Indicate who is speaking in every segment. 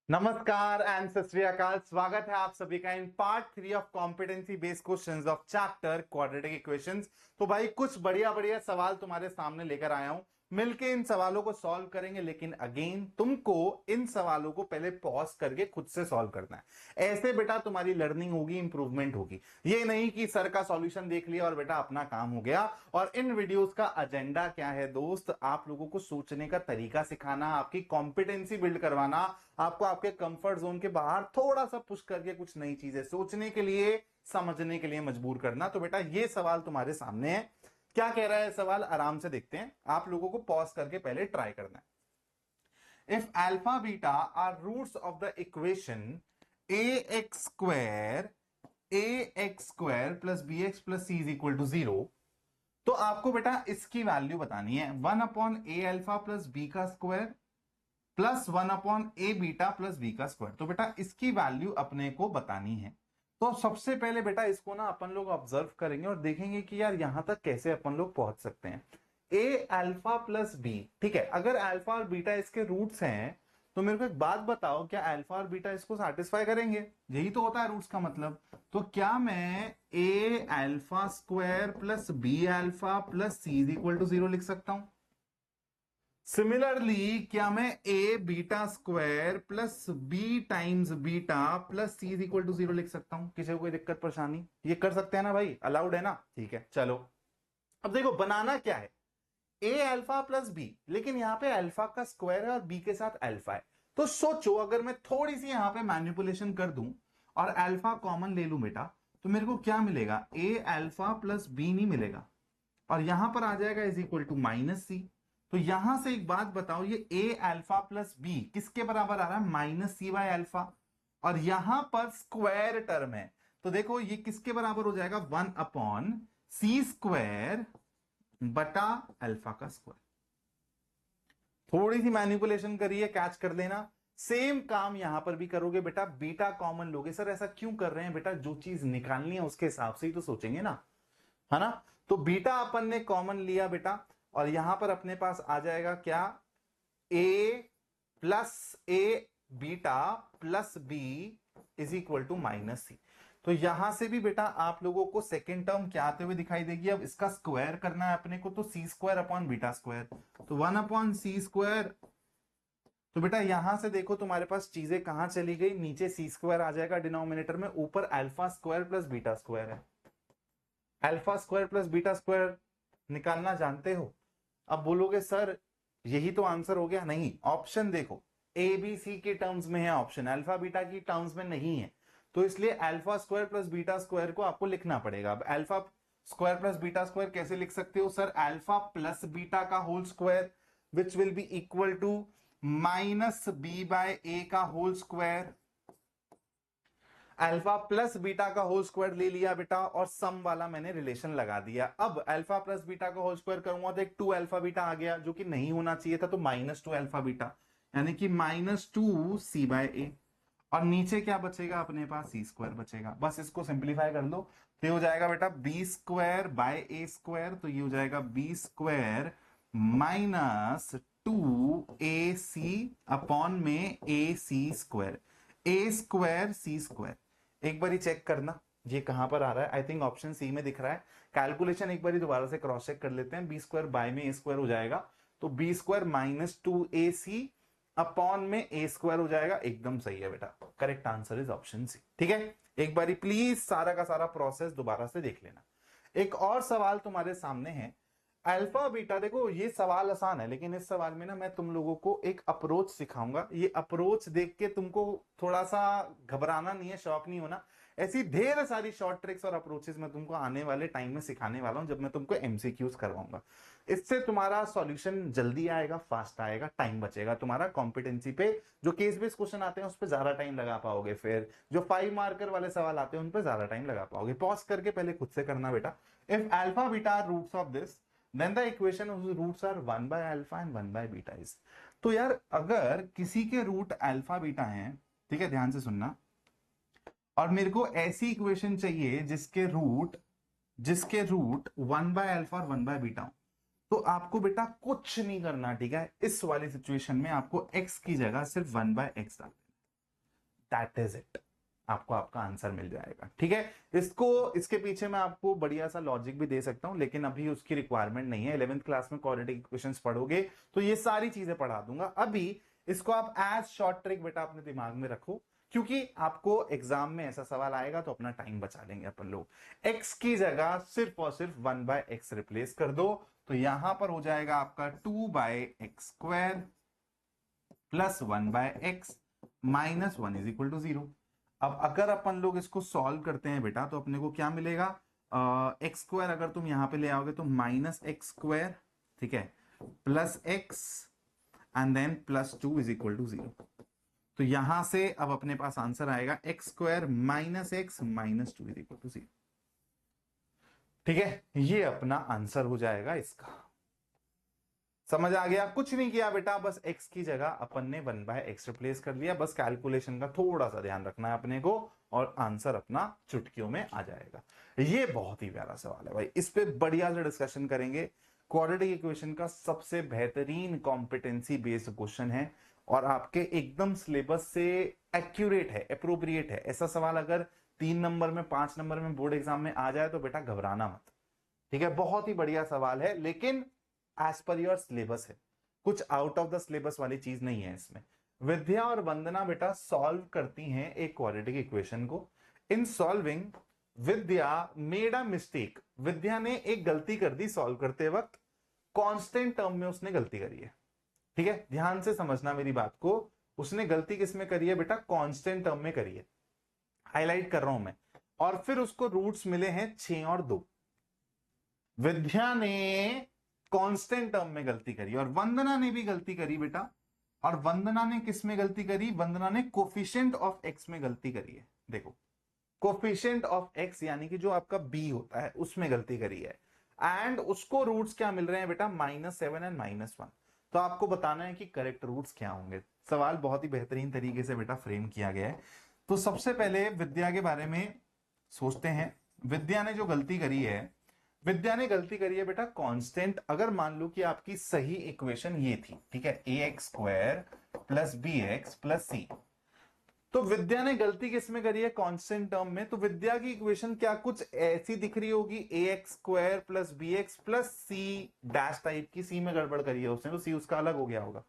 Speaker 1: नमस्कार एंड सत श्री अकाल। स्वागत है आप सभी का in part 3 of competency based questions of chapter quadratic equations. तो भाई कुछ बढ़िया बढ़िया सवाल तुम्हारे सामने लेकर आया हूं, मिलके इन सवालों को सॉल्व करेंगे। लेकिन अगेन तुमको इन सवालों को पहले पॉज करके खुद से सॉल्व करना है। ऐसे बेटा तुम्हारी लर्निंग होगी, इंप्रूवमेंट होगी। ये नहीं कि सर का सॉल्यूशन देख लिया और बेटा अपना काम हो गया। और इन वीडियोस का एजेंडा क्या है दोस्त? आप लोगों को सोचने का तरीका सिखाना, आपकी कॉम्पिटेंसी बिल्ड करवाना, आपको आपके कंफर्ट जोन के बाहर थोड़ा सा पुश करके कुछ नई चीजें सोचने के लिए, समझने के लिए मजबूर करना। तो बेटा ये सवाल तुम्हारे सामने है। क्या कह रहा है सवाल, आराम से देखते हैं। आप लोगों को पॉज करके पहले ट्राई करना है। If alpha beta are roots of the equation a x square plus b x plus C is equal to 0, तो आपको बेटा इसकी वैल्यू बतानी है 1/a अल्फा प्लस बी का square plus 1/a beta plus b का स्क्वायर। तो बेटा इसकी वैल्यू अपने को बतानी है। तो सबसे पहले बेटा इसको ना अपन लोग ऑब्जर्व करेंगे और देखेंगे कि यार यहां तक कैसे अपन लोग पहुंच सकते हैं। ए अल्फा प्लस बी, ठीक है। अगर अल्फा और बीटा इसके रूट्स हैं तो मेरे को एक बात बताओ, क्या अल्फा और बीटा इसको सेटिस्फाई करेंगे? यही तो होता है रूट्स का मतलब। तो क्या मैं A alpha square plus B alpha plus C is equal to 0 लिख सकता हूं? सिमिलरली क्या मैं A beta square plus B times beta plus C is equal to 0 लिख सकता हूं? किसी को कोई दिक्कत परेशानी? ये कर सकते हैं ना भाई, अलाउड है ना? ठीक है चलो। अब देखो बनाना क्या है, ए अल्फा प्लस बी, लेकिन यहां पे अल्फा का स्क्वायर है और बी के साथ अल्फा है। तो सोचो अगर मैं थोड़ी सी यहां पे मैनिपुलेशन कर दूं और अल्फा कॉमन ले लूं बेटा, तो मेरे को क्या मिलेगा? ए अल्फा प्लस बी नहीं मिलेगा और यहां पर आ जाएगा is equal to minus C. तो यहां से एक बात बताओ, ये ए अल्फा प्लस बी किसके बराबर आ रहा है? Minus c by alpha. और यहां पर स्क्वायर टर्म है, तो देखो ये किसके बराबर हो जाएगा? 1/c² बटा अल्फा का स्क्वायर। थोड़ी सी मैनिपुलेशन करिए, कैच कर लेना। सेम काम यहां पर भी करोगे बेटा, बीटा कॉमन लोगे। सर ऐसा क्यों कर रहे हैं बेटा? जो चीज निकालनी है उसके हिसाब से ही तो सोचेंगे ना, है ना? तो बीटा अपन ने कॉमन लिया बेटा और यहां पर अपने पास आ जाएगा क्या? A plus A beta plus B is equal to minus C. तो यहां से भी बेटा आप लोगों को सेकेंड टर्म क्या आते हुए दिखाई देगी? अब इसका स्क्वायर करना है अपने को, तो सी स्क्वायर अपॉन बीटा स्क्वायर, तो 1/c²। तो बेटा यहां से देखो तुम्हारे पास चीजें कहां चली गई, नीचे सी स्क्वायर आ जाएगा डिनोमिनेटर में, ऊपर alpha square plus beta square है। Alpha square plus beta square निकालना जानते हो? अब बोलोगे सर यही तो आंसर हो गया। नहीं, ऑप्शन देखो, ए बी सी के टर्म्स में है ऑप्शन, अल्फा बीटा की टर्म्स में नहीं है। तो इसलिए alpha square plus beta square को आपको लिखना पड़ेगा। अब alpha square plus beta square कैसे लिख सकते हो? सर अल्फा प्लस बीटा का whole square which will be equal to minus B by A का whole square. Alpha plus beta का होल स्क्वायर ले लिया बेटा और सम वाला मैंने रिलेशन लगा दिया। अब अल्फा प्लस बीटा का होल स्क्वायर करूंगा तो एक 2 अल्फा बीटा आ गया, जो कि नहीं होना चाहिए था, तो -2 अल्फा बीटा, यानी कि -2c बाय ए। और नीचे क्या बचेगा अपने पास? सी स्क्वायर बचेगा। बस इसको सिंप्लीफाई कर लो तो ये हो जाएगा बेटा b square by a square. तो ये हो जाएगा बी स्क्वायर -2ac अपॉन में a c square, a square c square. एक बार चेक करना ये कहां पर आ रहा है। आई थिंक ऑप्शन सी में दिख रहा है। कैलकुलेशन एक बार दोबारा से क्रॉस चेक कर लेते हैं। बी स्क्वायर बाय में ए स्क्वायर हो जाएगा, तो बी स्क्वायर -2ac अपॉन में ए स्क्वायर हो जाएगा। एकदम सही है बेटा, correct answer is option c. ठीक है, एक बार प्लीज सारा का सारा प्रोसेस दोबारा से देख लेना। एक और सवाल तुम्हारे सामने है, अल्फा बीटा। देखो ये सवाल आसान है, लेकिन इस सवाल में ना मैं तुम लोगों को एक अप्रोच सिखाऊंगा। ये अप्रोच देख के तुमको थोड़ा सा घबराना नहीं है, शॉक नहीं होना। ऐसी ढेर सारी शॉर्ट ट्रिक्स और अप्रोचेस मैं तुमको आने वाले टाइम में सिखाने वाला हूं, जब मैं तुमको एमसीक्यूज करवाऊंगा। इससे तुम्हारा सॉल्यूशन जल्दी आएगा, फास्ट आएगा, टाइम बचेगा तुम्हारा। कॉम्पिटेंसी पे जो केस बेस्ड क्वेश्चन आते हैं उस पर ज्यादा टाइम लगा पाओगे, फिर जो 5 मार्कर वाले सवाल आते हैं उन पर ज्यादा टाइम लगा पाओगे। पॉज करके पहले खुद से करना बेटा। If alpha beta are roots of this, then the equation of the roots are 1/alpha and 1/beta is। तो यार अगर किसी के रूट अल्फा बीटा हैं, ठीक है, ध्यान से सुनना, और मेरे को ऐसी इक्वेशन चाहिए जिसके रूट 1/alpha और 1/beta हो, तो आपको बेटा कुछ नहीं करना, ठीक है। इस वाली सिचुएशन में आपको x की जगह सिर्फ 1/x डाल देना। दैट इज इट, आपको आपका आंसर मिल जाएगा। ठीक है, इसके पीछे मैं आपको बढ़िया सा लॉजिक भी दे सकता हूं, लेकिन अभी उसकी रिक्वायरमेंट नहीं है। 11th क्लास में क्वाड्रेटिक इक्वेशंस पढ़ोगे तो ये सारी चीजें पढ़ा दूंगा। अभी इसको आप एज शॉर्ट ट्रिक बेटा अपने दिमाग में रखो, क्योंकि आपको एग्जाम में ऐसा सवाल आएगा तो अपना टाइम बचा लेंगे अपन लोग। x की जगह सिर्फ और सिर्फ 1/x रिप्लेस कर दो, तो यहां पर हो जाएगा आपका 2/x² plus 1/x minus 1 is equal to 0। अब अगर अपन लोग इसको सॉल्व करते हैं बेटा तो अपने को क्या मिलेगा, x² अगर तुम यहां पे ले आओगे तो -x², ठीक है, plus x and then plus 2 is equal to 0। तो यहां से अब अपने पास आंसर आएगा x² minus x minus 2 is equal to 0। ठीक है, ये अपना आंसर हो जाएगा इसका। समझ आ गया? कुछ नहीं किया बेटा, बस x की जगह अपन ने 1/x रिप्लेस कर लिया। बस कैलकुलेशन का थोड़ा सा ध्यान रखना है अपने को और आंसर अपना चुटकियों में आ जाएगा। ये बहुत ही प्यारा सवाल है भाई, इस पे बढ़िया से डिस्कशन करेंगे। क्वाड्रेटिक इक्वेशन का सबसे बेहतरीन कॉम्पिटेंसी बेस्ड क्वेश्चन है और आपके एकदम सिलेबस से एक्यूरेट है, अप्रोप्रिएट है। ऐसा सवाल अगर 3 नंबर में 5 नंबर में बोर्ड एग्जाम में आ जाए तो बेटा घबराना मत। ठीक है, बहुत ही बढ़िया सवाल है, लेकिन एज पर योर सिलेबस है, कुछ आउट ऑफ द सिलेबस वाली चीज नहीं है इसमें। विद्या और वंदना बेटा सॉल्व करती हैं एक क्वाड्रेटिक इक्वेशन को। In solving Vidya made a mistake, Vidya ने एक गलती कर दी सॉल्व करते वक्त, कांस्टेंट टर्म में उसने गलती करी है। ठीक है, ध्यान से समझना मेरी बात को, उसने गलती किस में करी है बेटा, कांस्टेंट टर्म में करी है, हाईलाइट कर रहा हूं मैं। और फिर उसको रूट्स मिले हैं 6 और 2। विद्या ने कांस्टेंट टर्म में गलती करी और वंदना ने भी गलती करी बेटा। और वंदना ने किस में गलती करी, वंदना ने कोफिशिएंट ऑफ x में गलती करी है। देखो, कोफिशिएंट ऑफ x यानी कि जो आपका b होता है उसमें गलती करी है, एंड उसको रूट्स क्या मिल रहे हैं बेटा, -7 एंड -1। तो आपको बताना है कि करेक्ट रूट्स क्या होंगे। सवाल बहुत ही बेहतरीन तरीके से बेटा फ्रेम किया गया है। तो सबसे पहले विद्या के बारे में सोचते हैं। विद्या ने जो गलती करी है, विद्या ने गलती करी है बेटा कांस्टेंट। अगर मान लो कि आपकी सही इक्वेशन ये थी, ठीक है, ax² plus bx plus c, तो विद्या ने गलती किसमें करी है, कांस्टेंट टर्म में। तो विद्या की इक्वेशन क्या कुछ ऐसी दिख रही होगी, ax² plus bx plus c dash type की, c में गड़बड़ करी है उसने, तो c उसका अलग हो गया होगा।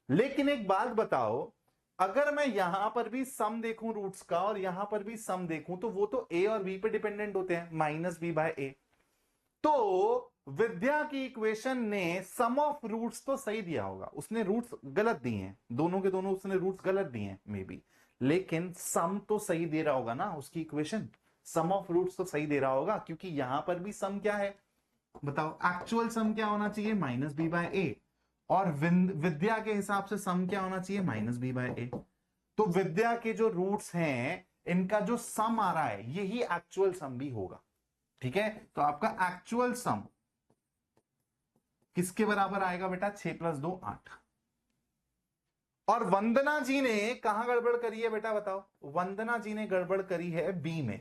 Speaker 1: लेकिन एक बात बताओ, अगर मैं यहां पर भी सम देखूं रूट्स का और यहां पर भी सम देखूं, तो वो तो a और b पे डिपेंडेंट होते हैं, -b/a। तो विद्या की इक्वेशन ने सम ऑफ रूट्स तो सही दिया होगा, उसने रूट्स गलत दिए हैं, दोनों के दोनों उसने रूट्स गलत दिए हैं मे बी, लेकिन सम तो सही दे रहा होगा ना उसकी इक्वेशन। सम ऑफ रूट्स तो सही दे रहा होगा, क्योंकि यहां पर भी सम क्या है बताओ, एक्चुअल सम क्या होना चाहिए, -b/a। और विद्या के हिसाब से सम क्या होना चाहिए, -b/a। तो विद्या के जो रूट्स हैं इनका जो सम आ रहा है यही एक्चुअल सम भी होगा। ठीक है, तो आपका एक्चुअल सम किसके बराबर आएगा बेटा, 6 + 2 8। और वंदना जी ने कहां गड़बड़ करी है बेटा बताओ, वंदना जी ने गड़बड़ करी है बी में,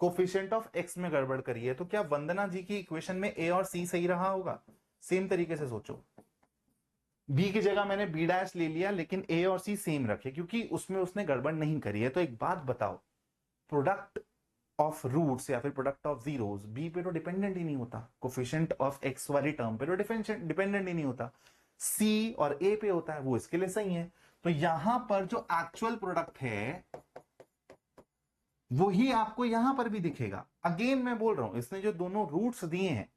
Speaker 1: कोफिशिएंट ऑफ x में गड़बड़ करी है। तो क्या वंदना जी की इक्वेशन में a और c सही रहा होगा? सेम तरीके से सोचो, b की जगह मैंने b' ले लिया, लेकिन a और c सेम रखे क्योंकि उसमें उसने गड़बड़ नहीं करी है। तो एक बात बताओ, प्रोडक्ट ऑफ रूट्स या फिर प्रोडक्ट ऑफ जीरोस बी पे तो डिपेंडेंट ही नहीं होता, कोफिशिएंट ऑफ एक्स वाली टर्म पे तो डिपेंडेंट ही नहीं होता, सी और ए पे होता है, वो इसके लिए सही है। तो यहां पर जो एक्चुअल प्रोडक्ट है वही आपको यहां पर भी दिखेगा। अगेन मैं बोल रहा हूं, इसने जो दोनों रूट्स दिए हैं,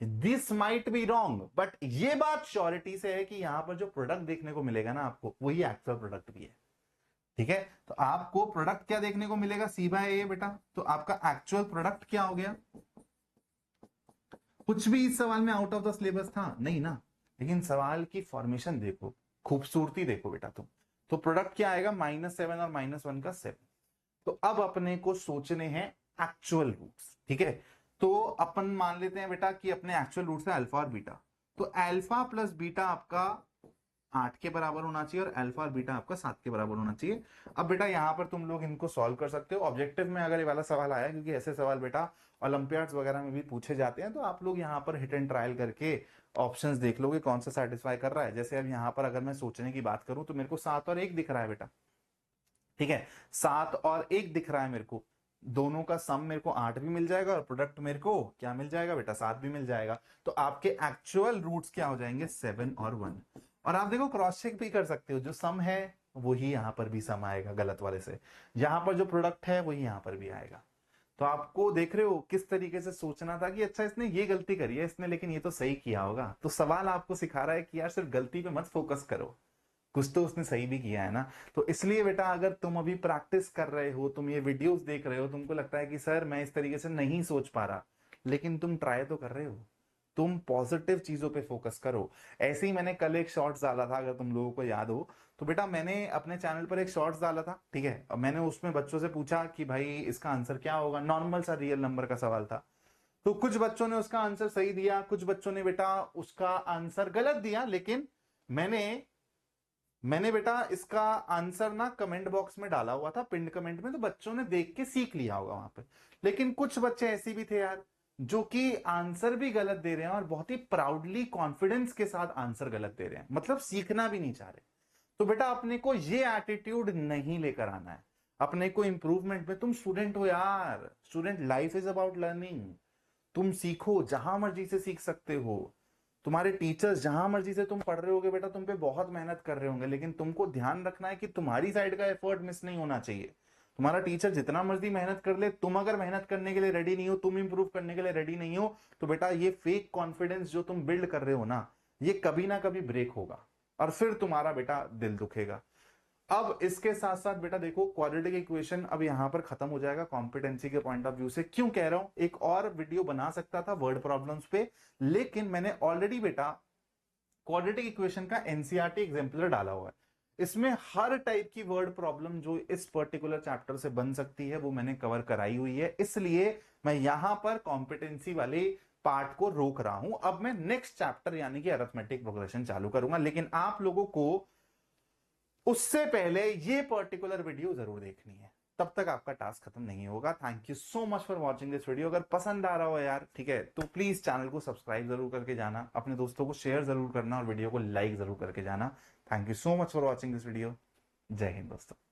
Speaker 1: this might be wrong, but ये बात श्योरिटी से है कि यहां पर जो प्रोडक्ट देखने को मिलेगा ना आपको, वही एक्चुअल प्रोडक्ट भी है। ठीक है, तो आपको प्रोडक्ट क्या देखने को मिलेगा, c/a बेटा। तो आपका एक्चुअल प्रोडक्ट क्या हो गया, कुछ भी इस सवाल में आउट ऑफ द सिलेबस था नहीं ना, लेकिन सवाल की फॉर्मेशन देखो, खूबसूरती देखो बेटा तुम। तो प्रोडक्ट क्या आएगा, -7 और -1 का 7। तो अब अपने को सोचने हैं एक्चुअल रूट्स। ठीक है, तो अपन मान लेते हैं बेटा कि अपने एक्चुअल रूट्स है अल्फा और बीटा। तो अल्फा प्लस बीटा आपका 8 के बराबर होना चाहिए और अल्फा और बीटा आपका 7 के बराबर होना चाहिए। अब बेटा यहां पर तुम लोग इनको सॉल्व कर सकते हो ऑब्जेक्टिव में, अगर ये वाला सवाल आया, क्योंकि ऐसे सवाल बेटा ओलंपियाड्स वगैरह में भी पूछे जाते हैं, तो आप लोग यहाँ पर हिट एंड ट्रायल करके ऑप्शंस देख लोगे कौन सा सेटिस्फाई कर रहा है। जैसे अब यहाँ पर अगर मैं सोचने की बात करूं तो मेरे को 7 और 1 दिख रहा है बेटा, ठीक है, 7 और 1 दिख रहा है मेरे को, दोनों का सम मेरे को 8 भी मिल जाएगा और प्रोडक्ट मेरे को क्या मिल जाएगा बेटा, 7 भी मिल जाएगा। तो आपके एक्चुअल रूट्स क्या हो जाएंगे, 7 और 1। और आप देखो क्रॉस चेक भी कर सकते हो, जो सम है वही यहां पर भी सम आएगा गलत वाले से, यहां पर जो प्रोडक्ट है वही यहां पर भी आएगा। तो आपको देख रहे हो किस तरीके से सोचना था कि अच्छा इसने ये गलती करी है इसने, लेकिन ये तो सही किया होगा। तो सवाल आपको सिखा रहा है कि यार सिर्फ गलती पे मत फोकस करो, कुछ तो उसने सही भी किया है ना। तो इसलिए बेटा अगर तुम अभी प्रैक्टिस कर रहे हो, तुम ये वीडियोस देख रहे हो, तुमको लगता है कि सर मैं इस तरीके से नहीं सोच पा रहा, लेकिन तुम ट्राई तो कर रहे हो, तुम पॉजिटिव चीजों पे फोकस करो। ऐसे ही मैंने कल एक शॉर्ट्स डाला था, अगर तुम लोगों को याद हो तो बेटा, मैंने अपने चैनल पर एक शॉर्ट्स डाला था, ठीक है। अब मैंने उसमें बच्चों से पूछा कि भाई इसका आंसर क्या होगा, नॉर्मल सा रियल नंबर का सवाल था। तो कुछ बच्चों ने उसका आंसर सही दिया, कुछ बच्चों ने बेटा उसका आंसर गलत दिया। लेकिन मैंने मैंने बेटा इसका आंसर ना कमेंट बॉक्स में डाला हुआ था, पिंड कमेंट में, तो बच्चों ने देख के सीख लिया होगा वहां पे। लेकिन कुछ बच्चे ऐसे भी थे यार, जो कि आंसर भी गलत दे रहे हैं और बहुत ही प्राउडली कॉन्फिडेंस के साथ आंसर गलत दे रहे हैं, मतलब सीखना भी नहीं चाह रहे। तो बेटा अपने को ये एटीट्यूड नहीं लेकर आना है, अपने को इंप्रूवमेंट में, तुम स्टूडेंट हो यार, student life is about learning. तुम सीखो, जहां मर्जी से सीख सकते हो। तुम्हारे टीचर्स जहां मर्जी से तुम पढ़ रहे होगे बेटा, तुम पे बहुत मेहनत कर रहे होंगे, लेकिन तुमको ध्यान रखना है कि तुम्हारी साइड का एफर्ट मिस नहीं होना चाहिए। तुम्हारा टीचर जितना मर्जी मेहनत कर ले, तुम अगर मेहनत करने के लिए रेडी नहीं हो, तुम इंप्रूव करने के लिए रेडी नहीं हो, तो बेटा ये फेक कॉन्फिडेंस जो तुम बिल्ड कर रहे हो ना, ये कभी ना कभी ब्रेक होगा और फिर तुम्हारा बेटा दिल दुखेगा। अब इसके साथ साथ बेटा देखो, क्वाड्रेटिक इक्वेशन अब यहां पर खत्म हो जाएगा कॉम्पिटेंसी के पॉइंट ऑफ व्यू से। क्यों कह रहा हूं, एक और वीडियो बना सकता था वर्ड प्रॉब्लम्स पे, लेकिन मैंने ऑलरेडी बेटा क्वाड्रेटिक इक्वेशन का एनसीईआरटी एग्जाम्पलर डाला हुआ है। इसमें हर टाइप की वर्ड प्रॉब्लम जो इस पर्टिकुलर चैप्टर से बन सकती है वो मैंने कवर कराई हुई है, इसलिए मैं यहां पर कॉम्पिटेंसी वाले पार्ट को रोक रहा हूं। अब मैं नेक्स्ट चैप्टर यानी कि अरिथमेटिक प्रोग्रेशन चालू करूंगा, लेकिन आप लोगों को उससे पहले ये पर्टिकुलर वीडियो जरूर देखनी है, तब तक आपका टास्क खत्म नहीं होगा। Thank you so much for watching this video. अगर पसंद आ रहा हो यार, ठीक है, तो प्लीज चैनल को सब्सक्राइब जरूर करके जाना, अपने दोस्तों को शेयर जरूर करना और वीडियो को लाइक जरूर करके जाना। Thank you so much for watching this video. जय हिंद दोस्तों।